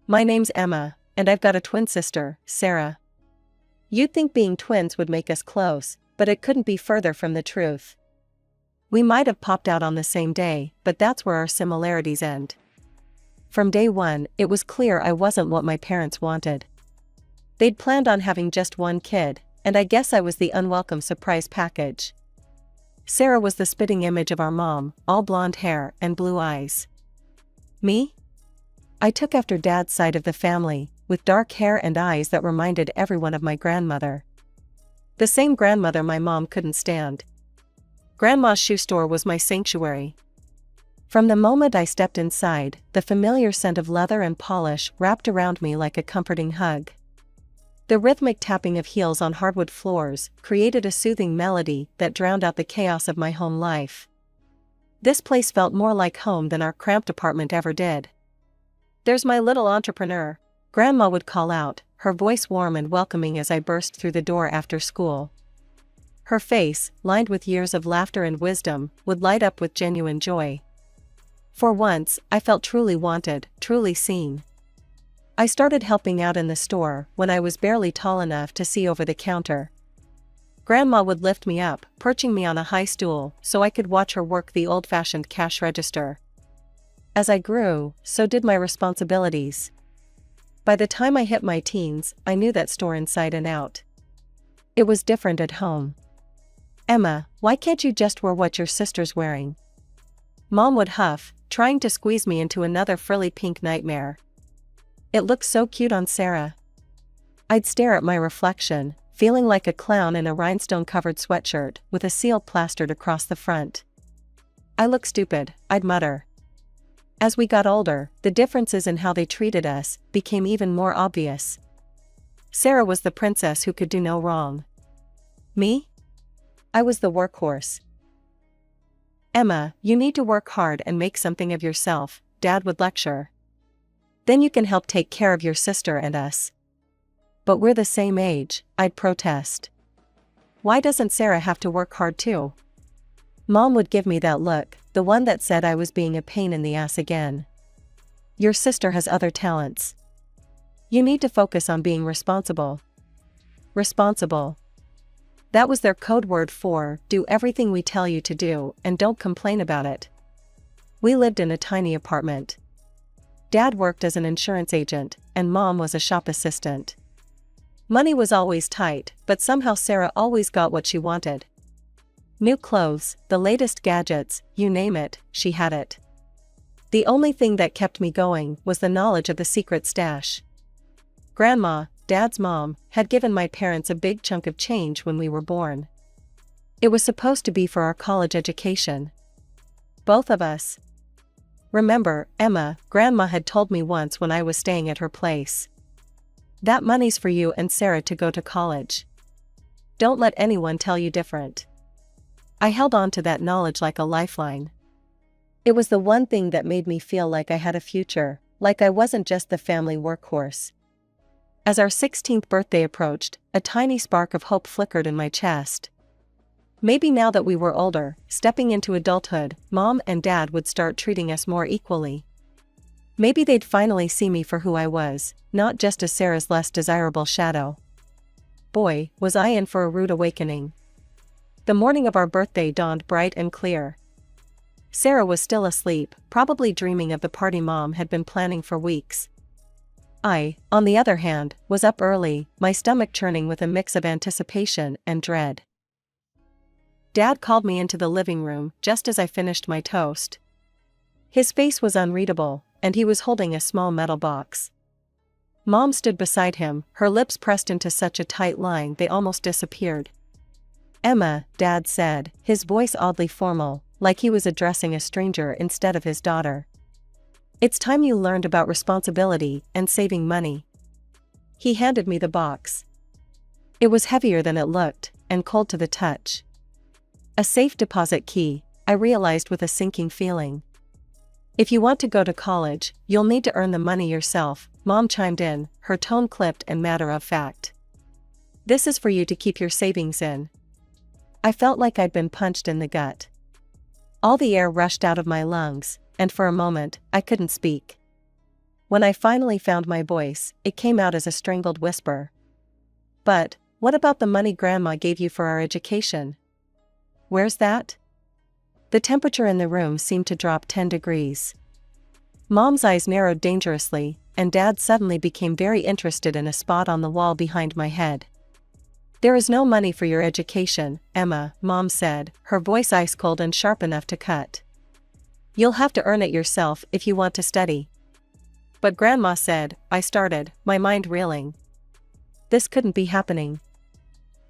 My name's Emma, and I've got a twin sister, Sarah. You'd think being twins would make us close, but it couldn't be further from the truth. We might have popped out on the same day, but that's where our similarities end. From day one, it was clear I wasn't what my parents wanted. They'd planned on having just one kid, and I guess I was the unwelcome surprise package. Sarah was the spitting image of our mom, all blonde hair and blue eyes. Me? I took after Dad's side of the family, with dark hair and eyes that reminded everyone of my grandmother. The same grandmother my mom couldn't stand. Grandma's shoe store was my sanctuary. From the moment I stepped inside, the familiar scent of leather and polish wrapped around me like a comforting hug. The rhythmic tapping of heels on hardwood floors created a soothing melody that drowned out the chaos of my home life. This place felt more like home than our cramped apartment ever did. "There's my little entrepreneur," Grandma would call out, her voice warm and welcoming as I burst through the door after school. Her face, lined with years of laughter and wisdom, would light up with genuine joy. For once, I felt truly wanted, truly seen. I started helping out in the store when I was barely tall enough to see over the counter. Grandma would lift me up, perching me on a high stool so I could watch her work the old-fashioned cash register. As I grew, so did my responsibilities. By the time I hit my teens, I knew that store inside and out. It was different at home. "Emma, why can't you just wear what your sister's wearing?" Mom would huff, trying to squeeze me into another frilly pink nightmare. "It looks so cute on Sarah." I'd stare at my reflection, feeling like a clown in a rhinestone-covered sweatshirt with a seal plastered across the front. "I look stupid," I'd mutter. As we got older, the differences in how they treated us became even more obvious. Sarah was the princess who could do no wrong. Me? I was the workhorse. "Emma, you need to work hard and make something of yourself," Dad would lecture. "Then you can help take care of your sister and us." "But we're the same age," I'd protest. "Why doesn't Sarah have to work hard too?" Mom would give me that look, the one that said I was being a pain in the ass again. "Your sister has other talents. You need to focus on being responsible." Responsible. That was their code word for, do everything we tell you to do and don't complain about it. We lived in a tiny apartment. Dad worked as an insurance agent, and Mom was a shop assistant. Money was always tight, but somehow Sarah always got what she wanted. New clothes, the latest gadgets, you name it, she had it. The only thing that kept me going was the knowledge of the secret stash. Grandma, Dad's mom, had given my parents a big chunk of change when we were born. It was supposed to be for our college education. Both of us. "Remember, Emma," Grandma had told me once when I was staying at her place. "That money's for you and Sarah to go to college. Don't let anyone tell you different." I held on to that knowledge like a lifeline. It was the one thing that made me feel like I had a future, like I wasn't just the family workhorse. As our 16th birthday approached, a tiny spark of hope flickered in my chest. Maybe now that we were older, stepping into adulthood, Mom and Dad would start treating us more equally. Maybe they'd finally see me for who I was, not just as Sarah's less desirable shadow. Boy, was I in for a rude awakening. The morning of our birthday dawned bright and clear. Sarah was still asleep, probably dreaming of the party Mom had been planning for weeks. I, on the other hand, was up early, my stomach churning with a mix of anticipation and dread. Dad called me into the living room just as I finished my toast. His face was unreadable, and he was holding a small metal box. Mom stood beside him, her lips pressed into such a tight line they almost disappeared. "Emma," Dad said, his voice oddly formal, like he was addressing a stranger instead of his daughter. "It's time you learned about responsibility and saving money." He handed me the box. It was heavier than it looked, and cold to the touch. A safe deposit key, I realized with a sinking feeling. "If you want to go to college, you'll need to earn the money yourself," Mom chimed in, her tone clipped and matter of fact. "This is for you to keep your savings in." I felt like I'd been punched in the gut. All the air rushed out of my lungs, and for a moment, I couldn't speak. When I finally found my voice, it came out as a strangled whisper. But, what about the money Grandma gave you for our education? Where's that? The temperature in the room seemed to drop 10 degrees. Mom's eyes narrowed dangerously, and Dad suddenly became very interested in a spot on the wall behind my head. There is no money for your education, Emma, Mom said, her voice ice cold and sharp enough to cut. You'll have to earn it yourself if you want to study. But Grandma said, I started, my mind reeling. This couldn't be happening.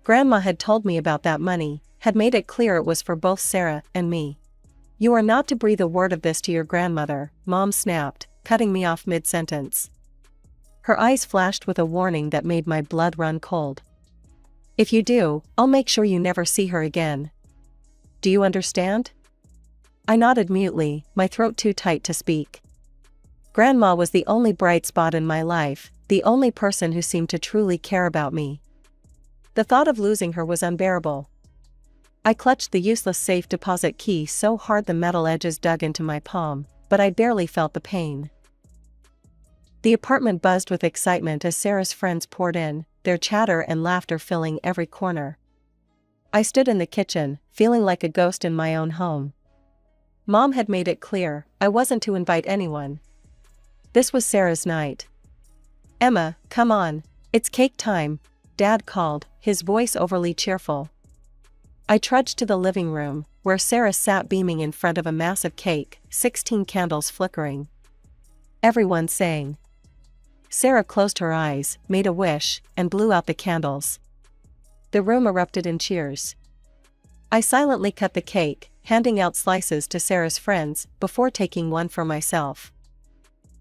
Grandma had told me about that money, had made it clear it was for both Sarah and me. You are not to breathe a word of this to your grandmother, Mom snapped, cutting me off mid-sentence. Her eyes flashed with a warning that made my blood run cold. If you do, I'll make sure you never see her again. Do you understand? I nodded mutely, my throat too tight to speak. Grandma was the only bright spot in my life, the only person who seemed to truly care about me. The thought of losing her was unbearable. I clutched the useless safe deposit key so hard the metal edges dug into my palm, but I barely felt the pain. The apartment buzzed with excitement as Sarah's friends poured in, their chatter and laughter filling every corner. I stood in the kitchen, feeling like a ghost in my own home. Mom had made it clear, I wasn't to invite anyone. This was Sarah's night. Emma, come on, it's cake time, Dad called, his voice overly cheerful. I trudged to the living room, where Sarah sat beaming in front of a massive cake, 16 candles flickering. Everyone sang. Sarah closed her eyes, made a wish, and blew out the candles. The room erupted in cheers. I silently cut the cake, handing out slices to Sarah's friends, before taking one for myself.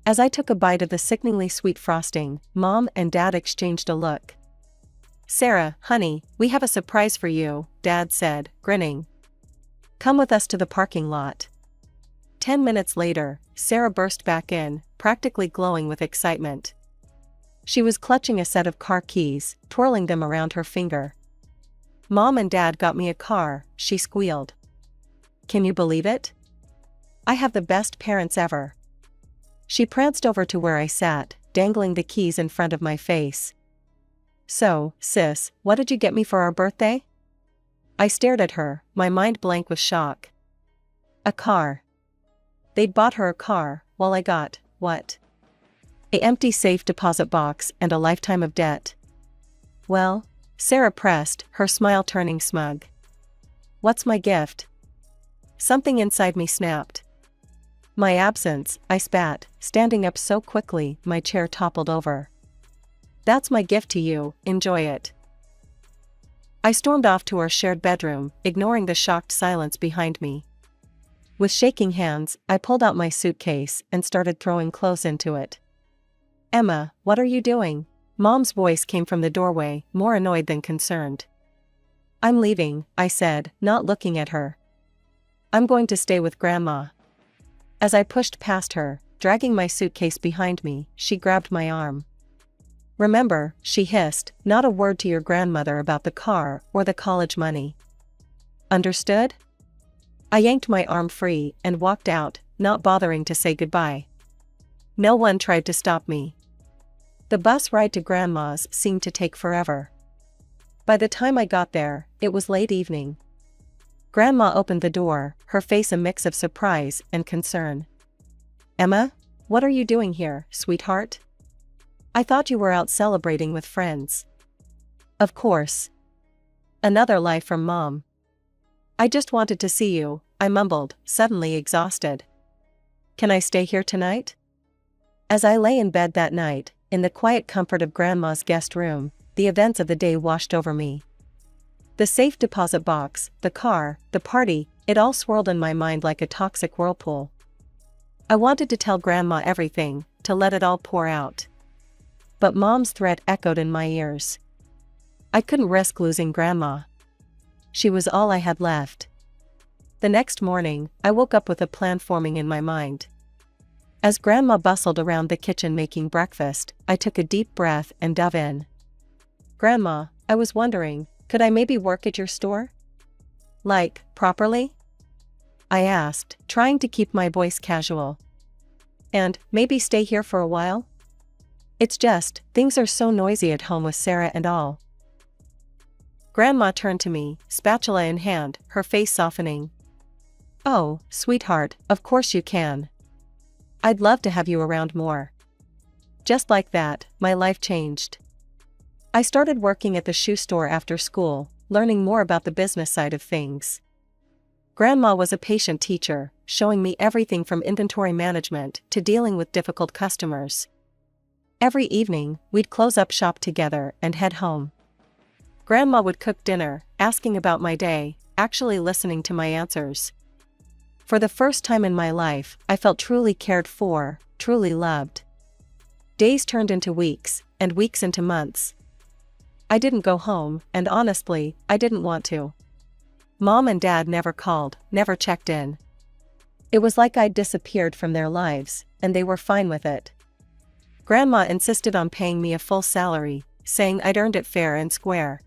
As I took a bite of the sickeningly sweet frosting, Mom and Dad exchanged a look. Sarah, honey, we have a surprise for you, Dad said, grinning. Come with us to the parking lot. 10 minutes later, Sarah burst back in, practically glowing with excitement. She was clutching a set of car keys, twirling them around her finger. Mom and Dad got me a car, she squealed. Can you believe it? I have the best parents ever. She pranced over to where I sat, dangling the keys in front of my face. So, sis, what did you get me for our birthday? I stared at her, my mind blank with shock. A car. They'd bought her a car, while I got, what? An empty safe deposit box and a lifetime of debt. Well? Sarah pressed, her smile turning smug. What's my gift? Something inside me snapped. My absence, I spat, standing up so quickly, my chair toppled over. That's my gift to you, enjoy it. I stormed off to our shared bedroom, ignoring the shocked silence behind me. With shaking hands, I pulled out my suitcase and started throwing clothes into it. Emma, what are you doing? Mom's voice came from the doorway, more annoyed than concerned. I'm leaving, I said, not looking at her. I'm going to stay with Grandma. As I pushed past her, dragging my suitcase behind me, she grabbed my arm. Remember, she hissed, not a word to your grandmother about the car or the college money. Understood? I yanked my arm free and walked out, not bothering to say goodbye. No one tried to stop me. The bus ride to Grandma's seemed to take forever. By the time I got there, it was late evening. Grandma opened the door, her face a mix of surprise and concern. Emma, what are you doing here, sweetheart? I thought you were out celebrating with friends. Of course. Another lie from Mom. I just wanted to see you, I mumbled, suddenly exhausted. Can I stay here tonight? As I lay in bed that night, in the quiet comfort of Grandma's guest room, the events of the day washed over me. The safe deposit box, the car, the party, it all swirled in my mind like a toxic whirlpool. I wanted to tell Grandma everything, to let it all pour out. But Mom's threat echoed in my ears. I couldn't risk losing Grandma. She was all I had left. The next morning, I woke up with a plan forming in my mind. As Grandma bustled around the kitchen making breakfast, I took a deep breath and dove in. Grandma, I was wondering, could I maybe work at your store? Like, properly? I asked, trying to keep my voice casual. And maybe stay here for a while? It's just, things are so noisy at home with Sarah and all. Grandma turned to me, spatula in hand, her face softening. Oh, sweetheart, of course you can. I'd love to have you around more. Just like that, my life changed. I started working at the shoe store after school, learning more about the business side of things. Grandma was a patient teacher, showing me everything from inventory management to dealing with difficult customers. Every evening, we'd close up shop together and head home. Grandma would cook dinner, asking about my day, actually listening to my answers. For the first time in my life, I felt truly cared for, truly loved. Days turned into weeks, and weeks into months. I didn't go home, and honestly, I didn't want to. Mom and Dad never called, never checked in. It was like I'd disappeared from their lives, and they were fine with it. Grandma insisted on paying me a full salary, saying I'd earned it fair and square.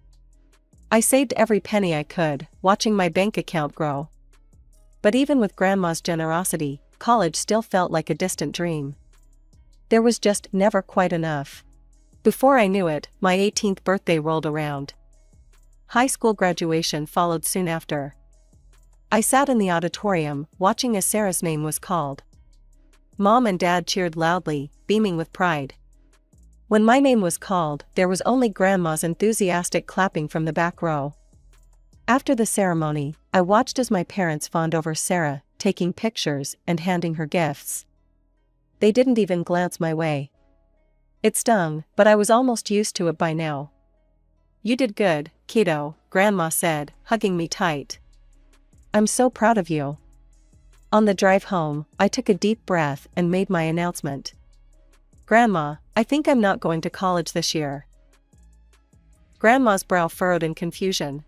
I saved every penny I could, watching my bank account grow. But even with Grandma's generosity, college still felt like a distant dream. There was just never quite enough. Before I knew it, my 18th birthday rolled around. High school graduation followed soon after. I sat in the auditorium, watching as Sarah's name was called. Mom and Dad cheered loudly, beaming with pride. When my name was called, there was only Grandma's enthusiastic clapping from the back row. After the ceremony, I watched as my parents fawned over Sarah, taking pictures and handing her gifts. They didn't even glance my way. It stung, but I was almost used to it by now. You did good, kiddo, Grandma said, hugging me tight. I'm so proud of you. On the drive home, I took a deep breath and made my announcement. Grandma, I think I'm not going to college this year. Grandma's brow furrowed in confusion.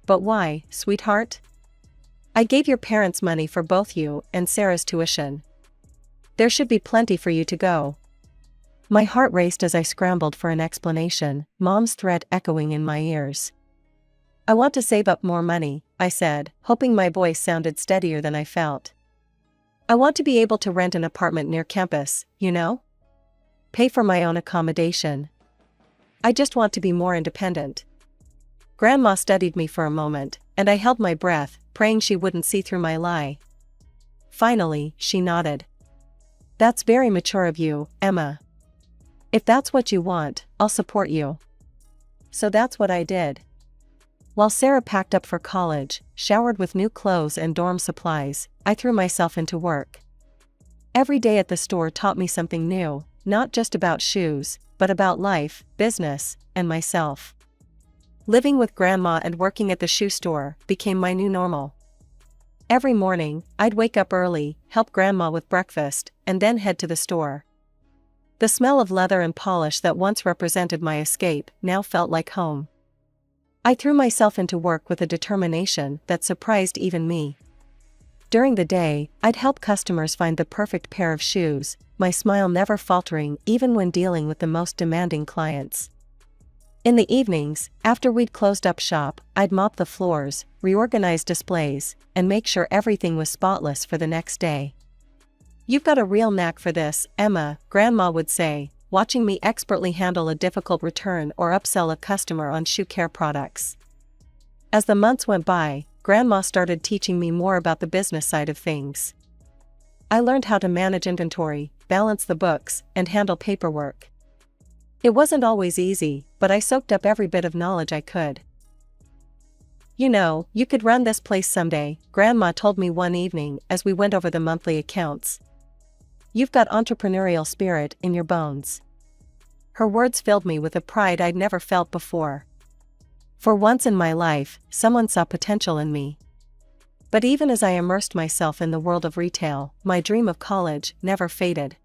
But why, sweetheart? I gave your parents money for both you and Sarah's tuition. There should be plenty for you to go. My heart raced as I scrambled for an explanation, Mom's threat echoing in my ears. I want to save up more money, I said, hoping my voice sounded steadier than I felt. I want to be able to rent an apartment near campus, you know? Pay for my own accommodation. I just want to be more independent. Grandma studied me for a moment, and I held my breath, praying she wouldn't see through my lie. Finally, she nodded. That's very mature of you, Emma. If that's what you want, I'll support you. So that's what I did. While Sarah packed up for college, showered with new clothes and dorm supplies, I threw myself into work. Every day at the store taught me something new, not just about shoes, but about life, business, and myself. Living with Grandma and working at the shoe store became my new normal. Every morning, I'd wake up early, help Grandma with breakfast, and then head to the store. The smell of leather and polish that once represented my escape now felt like home. I threw myself into work with a determination that surprised even me. During the day, I'd help customers find the perfect pair of shoes, my smile never faltering even when dealing with the most demanding clients. In the evenings, after we'd closed up shop, I'd mop the floors, reorganize displays, and make sure everything was spotless for the next day. You've got a real knack for this, Emma, Grandma would say, watching me expertly handle a difficult return or upsell a customer on shoe care products. As the months went by, Grandma started teaching me more about the business side of things. I learned how to manage inventory, balance the books, and handle paperwork. It wasn't always easy, but I soaked up every bit of knowledge I could. You know, you could run this place someday, Grandma told me one evening as we went over the monthly accounts. You've got entrepreneurial spirit in your bones. Her words filled me with a pride I'd never felt before. For once in my life, someone saw potential in me. But even as I immersed myself in the world of retail, my dream of college never faded.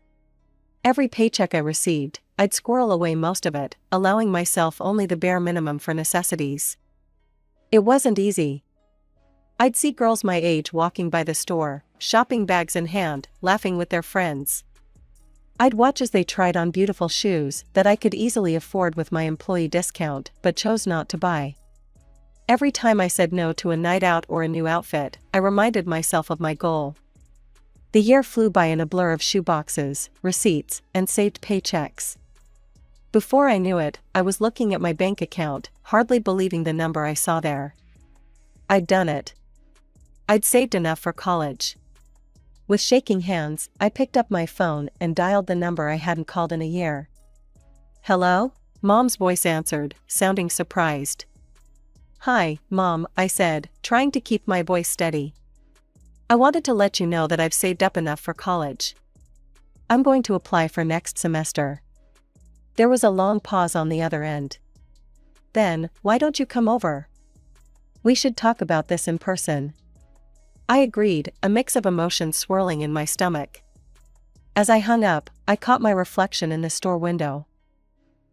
Every paycheck I received, I'd squirrel away most of it, allowing myself only the bare minimum for necessities. It wasn't easy. I'd see girls my age walking by the store, shopping bags in hand, laughing with their friends. I'd watch as they tried on beautiful shoes that I could easily afford with my employee discount, but chose not to buy. Every time I said no to a night out or a new outfit, I reminded myself of my goal. The year flew by in a blur of shoeboxes, receipts, and saved paychecks. Before I knew it, I was looking at my bank account, hardly believing the number I saw there. I'd done it. I'd saved enough for college. With shaking hands, I picked up my phone and dialed the number I hadn't called in a year. "Hello?" Mom's voice answered, sounding surprised. "Hi, Mom," I said, trying to keep my voice steady. "I wanted to let you know that I've saved up enough for college. I'm going to apply for next semester." There was a long pause on the other end. "Then, why don't you come over? We should talk about this in person." I agreed, a mix of emotions swirling in my stomach. As I hung up, I caught my reflection in the store window.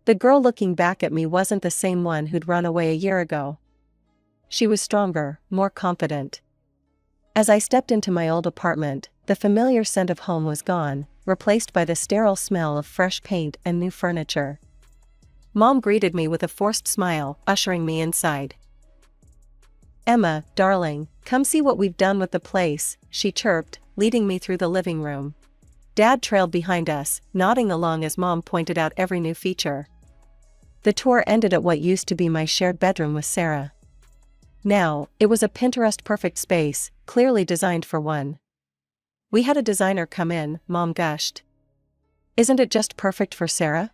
The girl looking back at me wasn't the same one who'd run away a year ago. She was stronger, more confident. As I stepped into my old apartment, the familiar scent of home was gone, replaced by the sterile smell of fresh paint and new furniture. Mom greeted me with a forced smile, ushering me inside. "Emma, darling, come see what we've done with the place," she chirped, leading me through the living room. Dad trailed behind us, nodding along as Mom pointed out every new feature. The tour ended at what used to be my shared bedroom with Sarah. Now, it was a Pinterest-perfect space, clearly designed for one. "We had a designer come in," Mom gushed. "Isn't it just perfect for Sarah?"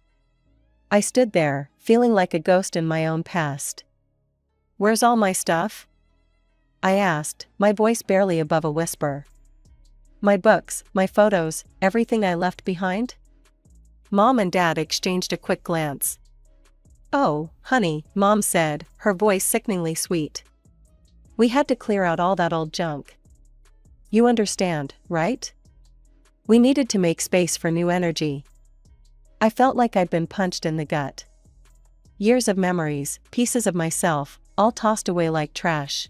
I stood there, feeling like a ghost in my own past. "Where's all my stuff?" I asked, my voice barely above a whisper. "My books, my photos, everything I left behind?" Mom and Dad exchanged a quick glance. "Oh, honey," Mom said, her voice sickeningly sweet. "We had to clear out all that old junk. You understand, right? We needed to make space for new energy." I felt like I'd been punched in the gut. Years of memories, pieces of myself, all tossed away like trash.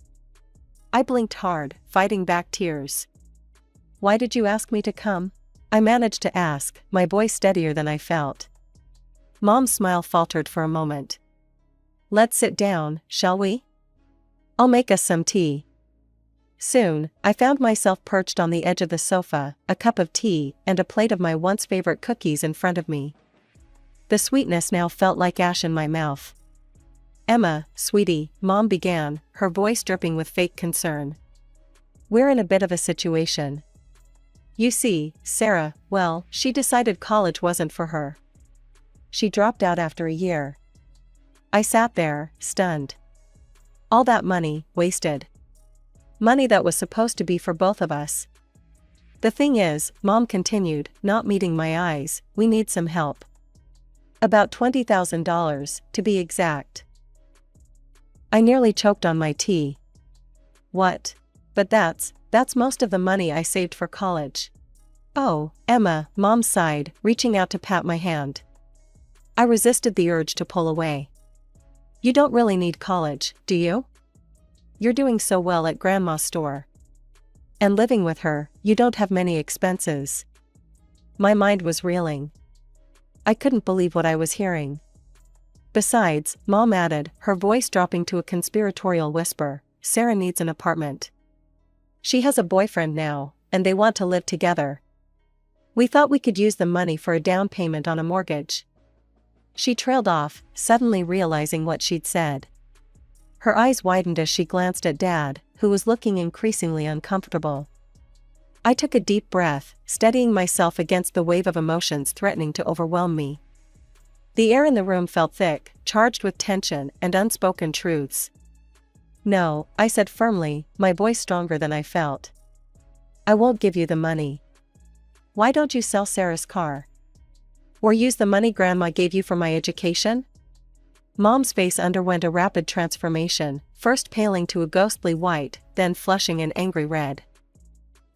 I blinked hard, fighting back tears. "Why did you ask me to come?" I managed to ask, my voice steadier than I felt. Mom's smile faltered for a moment. "Let's sit down, shall we? I'll make us some tea." Soon, I found myself perched on the edge of the sofa, a cup of tea and a plate of my once favorite cookies in front of me. The sweetness now felt like ash in my mouth. "Emma, sweetie," Mom began, her voice dripping with fake concern. "We're in a bit of a situation. You see, Sarah, well, she decided college wasn't for her. She dropped out after a year." I sat there, stunned. All that money, wasted. Money that was supposed to be for both of us. "The thing is," Mom continued, not meeting my eyes, "we need some help. About $20,000, to be exact." I nearly choked on my tea. "What? But that's most of the money I saved for college." "Oh, Emma," Mom sighed, reaching out to pat my hand. I resisted the urge to pull away. "You don't really need college, do you? You're doing so well at Grandma's store. And living with her, you don't have many expenses." My mind was reeling. I couldn't believe what I was hearing. "Besides," Mom added, her voice dropping to a conspiratorial whisper, "Sarah needs an apartment. She has a boyfriend now, and they want to live together. We thought we could use the money for a down payment on a mortgage." She trailed off, suddenly realizing what she'd said. Her eyes widened as she glanced at Dad, who was looking increasingly uncomfortable. I took a deep breath, steadying myself against the wave of emotions threatening to overwhelm me. The air in the room felt thick, charged with tension and unspoken truths. "No," I said firmly, my voice stronger than I felt. "I won't give you the money. Why don't you sell Sarah's car? Or use the money Grandma gave you for my education?" Mom's face underwent a rapid transformation, first paling to a ghostly white, then flushing an angry red.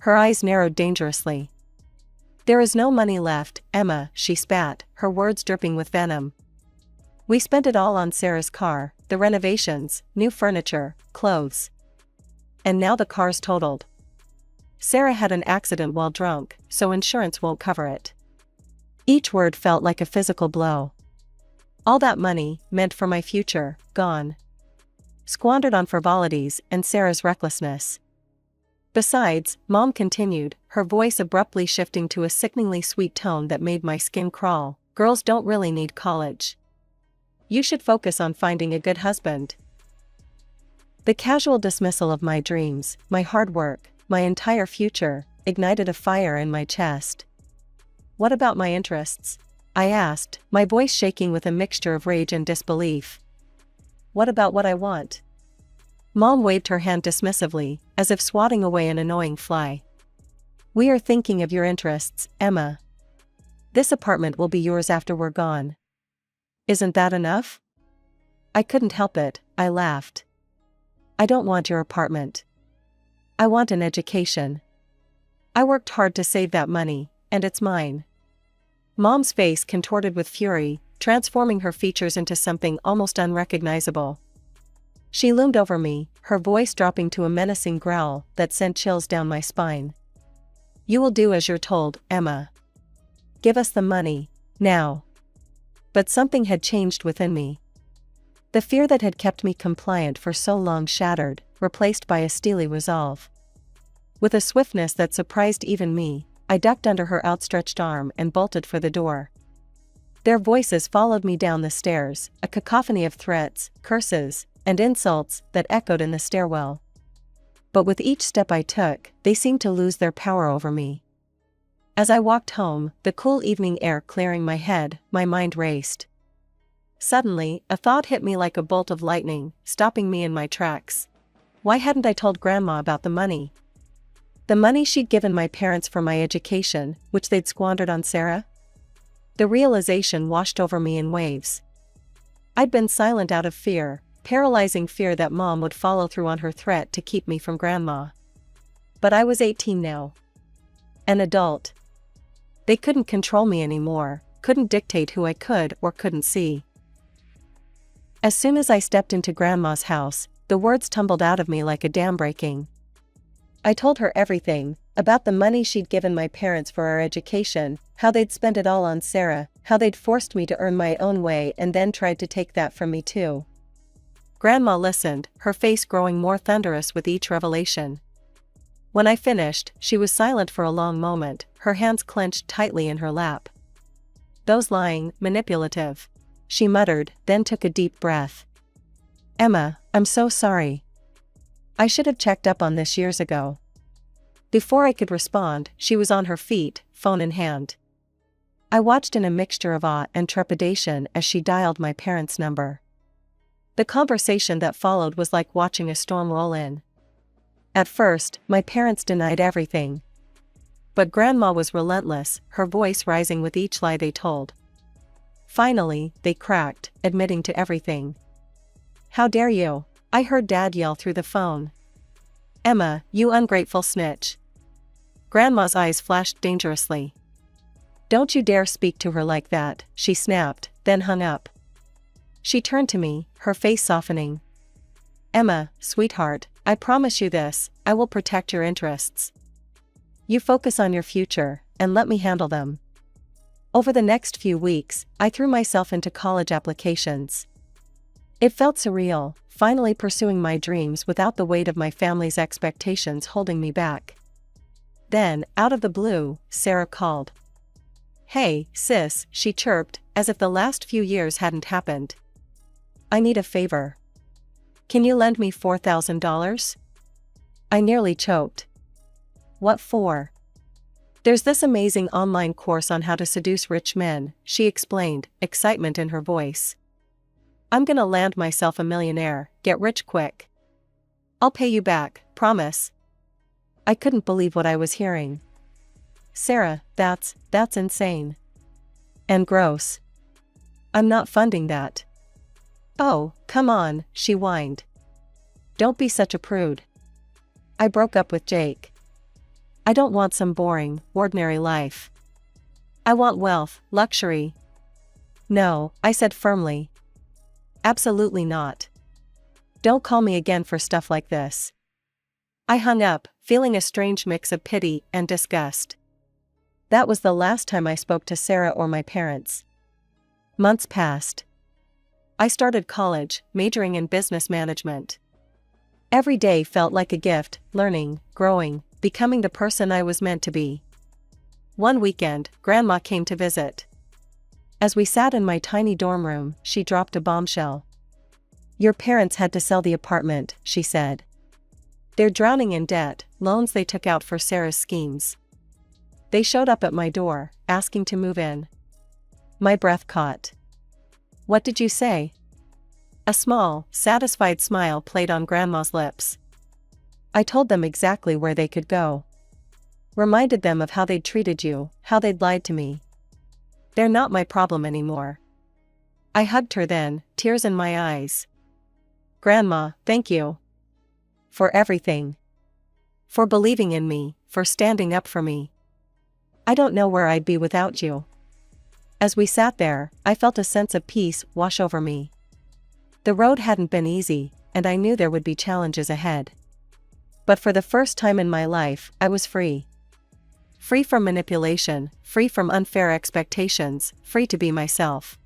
Her eyes narrowed dangerously. "There is no money left, Emma," she spat, her words dripping with venom. "We spent it all on Sarah's car, the renovations, new furniture, clothes. And now the car's totaled. Sarah had an accident while drunk, so insurance won't cover it." Each word felt like a physical blow. All that money, meant for my future, gone. Squandered on frivolities and Sarah's recklessness. Besides, Mom continued, her voice abruptly shifting to a sickeningly sweet tone that made my skin crawl, girls don't really need college. You should focus on finding a good husband. The casual dismissal of my dreams, my hard work, my entire future, ignited a fire in my chest. What about my interests? I asked, my voice shaking with a mixture of rage and disbelief. What about what I want? Mom waved her hand dismissively, as if swatting away an annoying fly. We are thinking of your interests, Emma. This apartment will be yours after we're gone. Isn't that enough? I couldn't help it, I laughed. I don't want your apartment. I want an education. I worked hard to save that money, and it's mine. Mom's face contorted with fury, transforming her features into something almost unrecognizable. She loomed over me, her voice dropping to a menacing growl that sent chills down my spine. You will do as you're told, Emma. Give us the money, now. But something had changed within me. The fear that had kept me compliant for so long shattered, replaced by a steely resolve. With a swiftness that surprised even me, I ducked under her outstretched arm and bolted for the door. Their voices followed me down the stairs, a cacophony of threats, curses, and insults that echoed in the stairwell. But with each step I took, they seemed to lose their power over me. As I walked home, the cool evening air clearing my head, my mind raced. Suddenly, a thought hit me like a bolt of lightning, stopping me in my tracks. Why hadn't I told Grandma about the money? The money she'd given my parents for my education, which they'd squandered on Sarah? The realization washed over me in waves. I'd been silent out of fear, paralyzing fear that Mom would follow through on her threat to keep me from Grandma. But I was 18 now. An adult. They couldn't control me anymore, couldn't dictate who I could or couldn't see. As soon as I stepped into Grandma's house, the words tumbled out of me like a dam breaking. I told her everything, about the money she'd given my parents for our education, how they'd spent it all on Sarah, how they'd forced me to earn my own way and then tried to take that from me too. Grandma listened, her face growing more thunderous with each revelation. When I finished, she was silent for a long moment, her hands clenched tightly in her lap. Those lying, manipulative. She muttered, then took a deep breath. Emma, I'm so sorry. I should have checked up on this years ago. Before I could respond, she was on her feet, phone in hand. I watched in a mixture of awe and trepidation as she dialed my parents' number. The conversation that followed was like watching a storm roll in. At first, my parents denied everything. But Grandma was relentless, her voice rising with each lie they told. Finally, they cracked, admitting to everything. How dare you? I heard Dad yell through the phone. Emma, you ungrateful snitch. Grandma's eyes flashed dangerously. Don't you dare speak to her like that, she snapped, then hung up. She turned to me, her face softening. Emma, sweetheart, I promise you this, I will protect your interests. You focus on your future, and let me handle them. Over the next few weeks, I threw myself into college applications. It felt surreal, finally pursuing my dreams without the weight of my family's expectations holding me back. Then, out of the blue, Sarah called. Hey, sis, she chirped, as if the last few years hadn't happened. I need a favor. Can you lend me $4,000? I nearly choked. What for? There's this amazing online course on how to seduce rich men, she explained, excitement in her voice. I'm gonna land myself a millionaire, get rich quick. I'll pay you back, promise. I couldn't believe what I was hearing. Sarah, that's insane. And gross. I'm not funding that. Oh, come on, she whined. Don't be such a prude. I broke up with Jake. I don't want some boring, ordinary life. I want wealth, luxury. No, I said firmly. Absolutely not. Don't call me again for stuff like this. I hung up, feeling a strange mix of pity and disgust. That was the last time I spoke to Sarah or my parents. Months passed. I started college, majoring in business management. Every day felt like a gift, learning, growing, becoming the person I was meant to be. One weekend, Grandma came to visit. As we sat in my tiny dorm room, she dropped a bombshell. "Your parents had to sell the apartment," she said. "They're drowning in debt, loans they took out for Sarah's schemes. They showed up at my door, asking to move in." My breath caught. "What did you say?" A small, satisfied smile played on Grandma's lips. "I told them exactly where they could go. Reminded them of how they'd treated you, how they'd lied to me. They're not my problem anymore." I hugged her then, tears in my eyes. "Grandma, thank you. For everything. For believing in me, for standing up for me. I don't know where I'd be without you." As we sat there, I felt a sense of peace wash over me. The road hadn't been easy, and I knew there would be challenges ahead. But for the first time in my life, I was free. Free from manipulation, free from unfair expectations, free to be myself.